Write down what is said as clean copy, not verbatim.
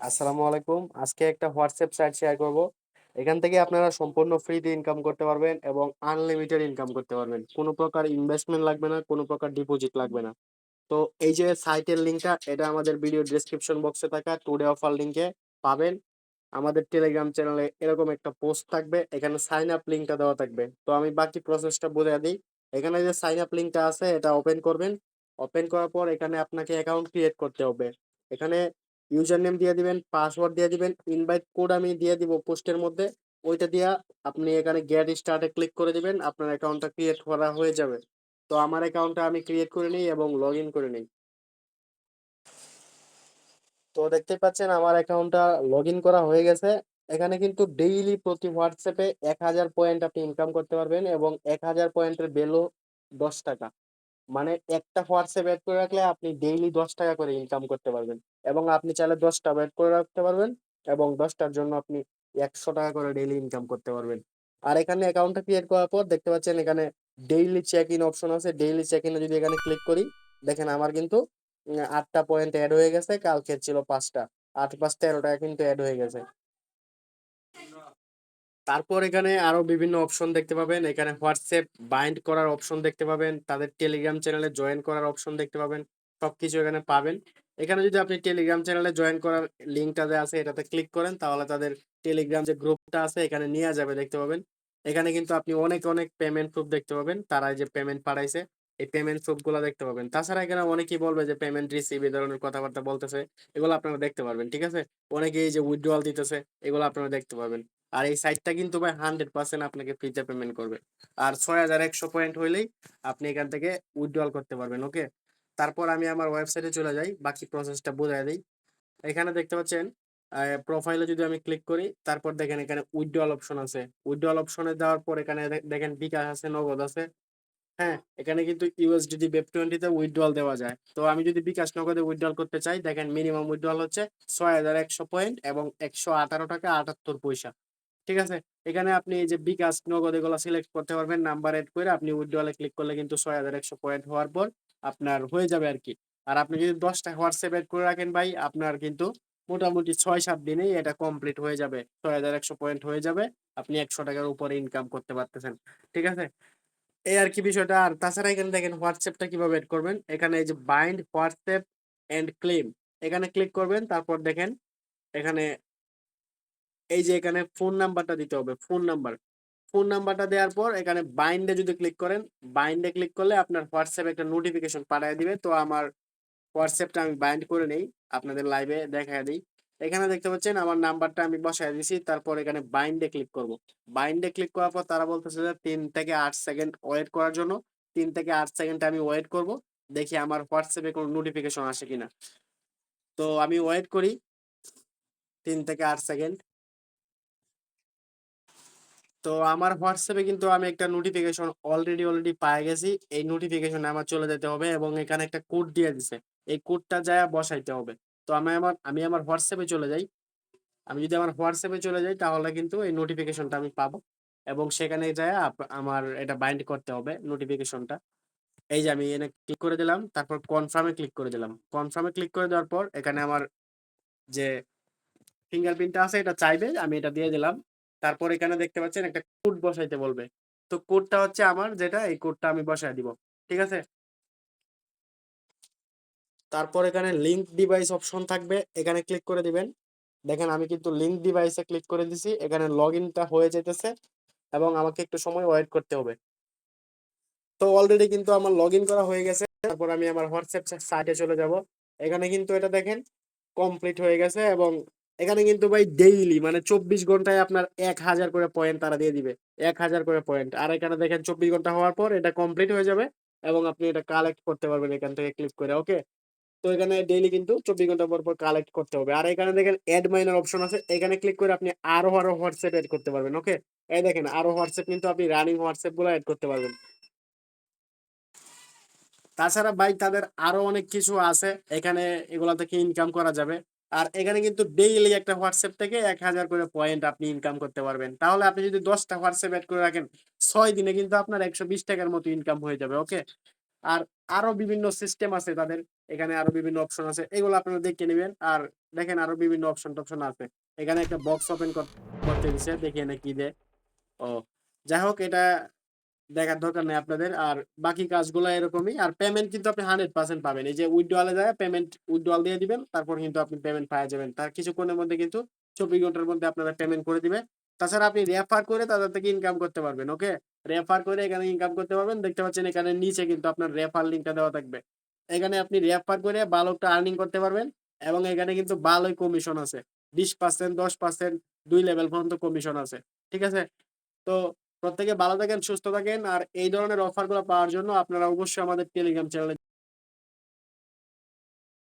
আসসালামু আলাইকুম। আজকে একটা হোয়াটসঅ্যাপ সাইট শেয়ার করব। এখান থেকে আপনারা সম্পূর্ণ ফ্রিতে ইনকাম করতে পারবেন এবং আনলিমিটেড ইনকাম করতে পারবেন। কোনো প্রকার ইনভেস্টমেন্ট লাগবে না, কোনো প্রকার ডিপোজিট লাগবে না। তো এই যে সাইটের লিংকটা এটা আমাদের ভিডিও ডেসক্রিপশন বক্সে থাকা টুডে অফার লিংকে পাবেন। আমাদের টেলিগ্রাম চ্যানেলে এরকম একটা পোস্ট থাকবে। এখানে সাইন আপ লিংকটা দেওয়া থাকবে। তো আমি বাকি প্রসেসটা বলে দিই। এখানে যে সাইন আপ লিংকটা আছে এটা ওপেন করবেন। ওপেন করার পর এখানে আপনাকে অ্যাকাউন্ট ক্রিয়েট করতে হবে। এখানে ইউজার নেম দিয়ে দিবেন, পাসওয়ার্ড দিয়ে দিবেন, ইনভাইট কোড আমি দিয়ে দিব পোস্টের মধ্যে। ওইটা দিয়া আপনি এখানে গেট স্টার্টে ক্লিক করে দিবেন। আপনার অ্যাকাউন্টটা ক্রিয়েট করা হয়ে যাবে। তো আমার অ্যাকাউন্টটা আমি ক্রিয়েট করে নিই এবং লগইন করে নিই। তো দেখতেই পাচ্ছেন আমার অ্যাকাউন্টটা লগইন করা হয়ে গেছে। এখানে কিন্তু ডেইলি প্রতি হোয়াটসঅ্যাপে ১,০০০ পয়েন্ট আপনি ইনকাম করতে পারবেন এবং ১,০০০ পয়েন্টের ভ্যালু ৳১০। মানে একটা হোয়াটসঅ্যাপ এড করে রাখলে আপনি ডেইলি ৳১০ করে ইনকাম করতে পারবেন এবং আপনি চাইলে ১০টা এড করে রাখতে পারবেন এবং ১০টার জন্য আপনি ৳১০০ করে ডেইলি ইনকাম করতে পারবেন। আর এখানে অ্যাকাউন্টটা ক্রিয়েট করার পর দেখতে পাচ্ছেন এখানে ডেইলি চেক ইন অপশন আছে। ডেইলি চেক ইনে যদি এখানে ক্লিক করি, দেখেন আমার কিন্তু ৮টা পয়েন্ট এড হয়ে গেছে। কালকের ছিল ৫টা। ৮ + ১৩ কিন্তু এড হয়ে গেছে। তারপর এখানে আরো বিভিন্ন অপশন দেখতে পাবেন। এখানে হোয়াটসঅ্যাপ বাইন্ড করার অপশন দেখতে পাবেন। তাদের টেলিগ্রাম চ্যানেলে জয়েন করার অপশন দেখতে পাবেন। সবকিছু এখানে পাবেন। এখানে যদি আপনি টেলিগ্রাম চ্যানেলে জয়েন করার লিঙ্কটা যে আছে এটাতে ক্লিক করেন তাহলে তাদের টেলিগ্রাম যে গ্রুপটা আছে এখানে নিয়ে যাবে দেখতে পাবেন। এখানে কিন্তু আপনি অনেক পেমেন্ট প্রুফ দেখতে পাবেন। তারা এই যে পেমেন্ট পাঠাইছে, এই পেমেন্ট প্রুফ গুলা দেখতে পাবেন। তাছাড়া এখানে অনেকেই বলবে যে পেমেন্ট রিসিভ এই ধরনের কথাবার্তা বলতেছে। এগুলো আপনারা দেখতে পারবেন। ঠিক আছে? অনেকেই এই যে উইথড্রয়াল দিতেছে এগুলো আপনারা দেখতে পারবেন। আর এই সাইটটা কিন্তু ভাই 100% আপনাকে ফ্রিতে পেমেন্ট করবে। আর ৬,১০০ পয়েন্ট হইলেই আপনি এখান থেকে উইথড্রয়াল করতে পারবেন। ওকে? তারপর আমি আমার ওয়েবসাইটে চলে যাই। বাকি প্রসেসটা বুঝায় দেই। এখানে দেখতে পাচ্ছেন প্রোফাইলে যদি আমি ক্লিক করি, তারপর দেখেন এখানে উইথড্রয়াল অপশন আছে। উইথড্রয়াল অপশনে দেওয়ার পর এখানে দেখেন বিকাশ আছে, নগদ আছে। হ্যাঁ, এখানে কিন্তু USDT BEP20 তে উইথড্রয়াল দেওয়া যায়। তো আমি যদি বিকাশ নগদে উইথড্রয়াল করতে চাই, দেখেন মিনিমাম উইথড্রয়াল হচ্ছে ৬,১০০ পয়েন্ট এবং ৳১১৮.৭৮। ঠিক আছে? এখানে আপনি এই যে বিকাশ, নগদ এগুলা সিলেক্ট করতে পারবেন। নাম্বার এড করে আপনি উইথড্রয়াল এ ক্লিক করলে কিন্তু ৬,১০০ পয়েন্ট হওয়ার পর আপনার হয়ে যাবে আরকি। আর আপনি যদি ১০ টা হোয়াটসঅ্যাপ এড করে রাখেন ভাই, আপনার কিন্তু মোটামুটি ৬-৭ দিনেই এটা কমপ্লিট হয়ে যাবে। ৬,১০০ পয়েন্ট হয়ে যাবে। আপনি ৳১০০ র উপরে ইনকাম করতে পারতেছেন। ঠিক আছে? এই আরকি বিষয়টা। আর তাছাড়া এখানে দেখেন হোয়াটসঅ্যাপটা কিভাবে এড করবেন। এখানে এই যে বাইন্ড হোয়াটসঅ্যাপ অ্যান্ড ক্লেম এখানে ক্লিক করবেন। তারপর দেখেন এখানে এই যে এখানে ফোন নাম্বারটা দিতে হবে। Phone number. ফোন নাম্বারটা দেওয়ার পর এখানে বাইন্ড এ যদি ক্লিক করেন, বাইন্ড এ ক্লিক করলে আপনার হোয়াটসঅ্যাপ একটা নোটিফিকেশন পাঠায় দিবে। তো আমার হোয়াটসঅ্যাপটা আমি বাইন্ড করে নেই। আপনাদের লাইভে দেখায় দেই। এখানে দেখতে পাচ্ছেন আমার নাম্বারটা আমি বসায় দিছি। তারপর এখানে বাইন্ড এ ক্লিক করব। বাইন্ড এ ক্লিক করার পর তারা বলতেছে যে ৩ থেকে ৮ সেকেন্ড ওয়েট করার জন্য। ৩ থেকে ৮ সেকেন্ড আমি ওয়েট করব। দেখি আমার হোয়াটসঅ্যাপে কোনো নোটিফিকেশন আসে কিনা। তো আমি ওয়েট করি ৩ থেকে ৮ সেকেন্ড। তো আমার হোয়াটসঅ্যাপে কিন্তু আমি একটা নোটিফিকেশন অলরেডি পায়ে গেছি। এই নোটিফিকেশনে আমার চলে যেতে হবে এবং এখানে একটা কোড দিয়ে দিছে। এই কোডটা যায়া বসাইতে হবে। তো আমি আমার হোয়াটসঅ্যাপে চলে যাই। আমি যদি আমার হোয়াটসঅ্যাপে চলে যাই তাহলে কিন্তু এই নোটিফিকেশনটা আমি পাবো এবং সেখানে যায়া আমার এটা বাইন্ড করতে হবে নোটিফিকেশনটা। এই যে আমি এখানে ক্লিক করে দিলাম। তারপর কনফার্ম এ ক্লিক করে দিলাম। কনফার্ম এ ক্লিক করে দেওয়ার পর এখানে আমার যে ফিঙ্গারপ্রিন্টটা আছে এটা চাইবে। আমি এটা দিয়ে দিলাম। তারপর এখানে দেখতে পাচ্ছেন একটা কোড বসাইতে বলবে। তো কোডটা হচ্ছে আমার যেটা এই কোডটা আমি বসায় দিব। ঠিক আছে? তারপর এখানে লিঙ্ক ডিভাইস অপশন থাকবে। এখানে ক্লিক করে দিবেন। দেখেন আমি কিন্তু লিঙ্ক ডিভাইসে ক্লিক করে দিছি। এখানে লগইনটা হয়ে যাইতেছে এবং আমাকে একটু সময় ওয়েট করতে হবে। তো অলরেডি কিন্তু আমার লগইন করা হয়ে গেছে। তারপর আমি আমার হোয়াটসঅ্যাপ সাইটে চলে যাব। এখানে কিন্তু এটা দেখেন কমপ্লিট হয়ে গেছে এবং এখানে কিন্তু ভাই ডেইলি মানে ২৪ ঘন্টায় আপনার ১,০০০ করে পয়েন্ট তারা দিয়ে দিবে। ১,০০০ করে পয়েন্ট। আর এখানে দেখেন ২৪ ঘন্টা হওয়ার পর এটা কমপ্লিট হয়ে যাবে এবং আপনি এটা কালেক্ট করতে পারবেন এখান থেকে ক্লিক করে। ওকে? তো এখানে ডেইলি কিন্তু ২৪ ঘন্টা পর কালেক্ট করতে হবে। আর এখানে দেখেন এড মাইনার অপশন আছে। এখানে ক্লিক করে আপনি আরো হোয়াটসঅ্যাপ এড করতে পারবেন। ওকে? এই দেখেন আরো হোয়াটসঅ্যাপ কিন্তু আপনি রানিং হোয়াটসঅ্যাপ গুলো এড করতে পারবেন। তাছাড়া ভাই তাদের আরো অনেক কিছু আছে। এখানে এগুলা থেকে ইনকাম করা যাবে। আর এখানে কিন্তু ডেইলি একটা হোয়াটসঅ্যাপ থেকে ১,০০০ করে পয়েন্ট আপনি ইনকাম করতে পারবেন। তাহলে আপনি যদি ১০ টা হোয়াটসঅ্যাপ এড করে রাখেন, ৬ দিনে কিন্তু আপনার ৳১২০ র মতো ইনকাম হয়ে যাবে। ওকে? আর আরো বিভিন্ন সিস্টেম আছে তাদের। এখানে আরো বিভিন্ন অপশন আছে। এগুলো আপনারা দেখে নিবেন। আর দেখেন আরো বিভিন্ন অপশন-টপশন আছে। এখানে একটা বক্স ওপেন করতে দিছে। দেখি এনে কি দেয়। ও যাই হোক এটা দেখার দরকার নেই আপনাদের। আর বাকি কাজগুলা এরকমই। আর পেমেন্ট কিন্তু আপনি 100% পাবেন। এই যে উইথড্রয়াল এ যায়া পেমেন্ট উইথড্রয়াল দিয়ে দিবেন। তারপর কিন্তু আপনি পেমেন্ট পাইয়া যাবেন। তার কিছুক্ষণের মধ্যে কিন্তু 24 ঘন্টার মধ্যে আপনারা পেমেন্ট করে দিবে। তাছাড়া আপনি রেফার করে তাদের থেকে ইনকাম করতে পারবেন। ওকে? রেফার করে এখানে ইনকাম করতে পারবেন। দেখতে পাচ্ছেন এখানে নিচে কিন্তু আপনার রেফার লিংকটা দেওয়া থাকবে। এখানে আপনি রেফার করে ভালো একটা আর্নিং করতে পারবেন এবং এখানে কিন্তু ভালোই কমিশন আছে। 20% 10% ২ লেভেল পর্যন্ত কমিশন আছে। ঠিক আছে? তো প্রত্যেকে ভালো থাকেন, সুস্থ থাকেন। আর এই ধরনের অফার গুলা পাওয়ার জন্য আপনারা অবশ্যই আমাদের টেলিগ্রাম চ্যানেলে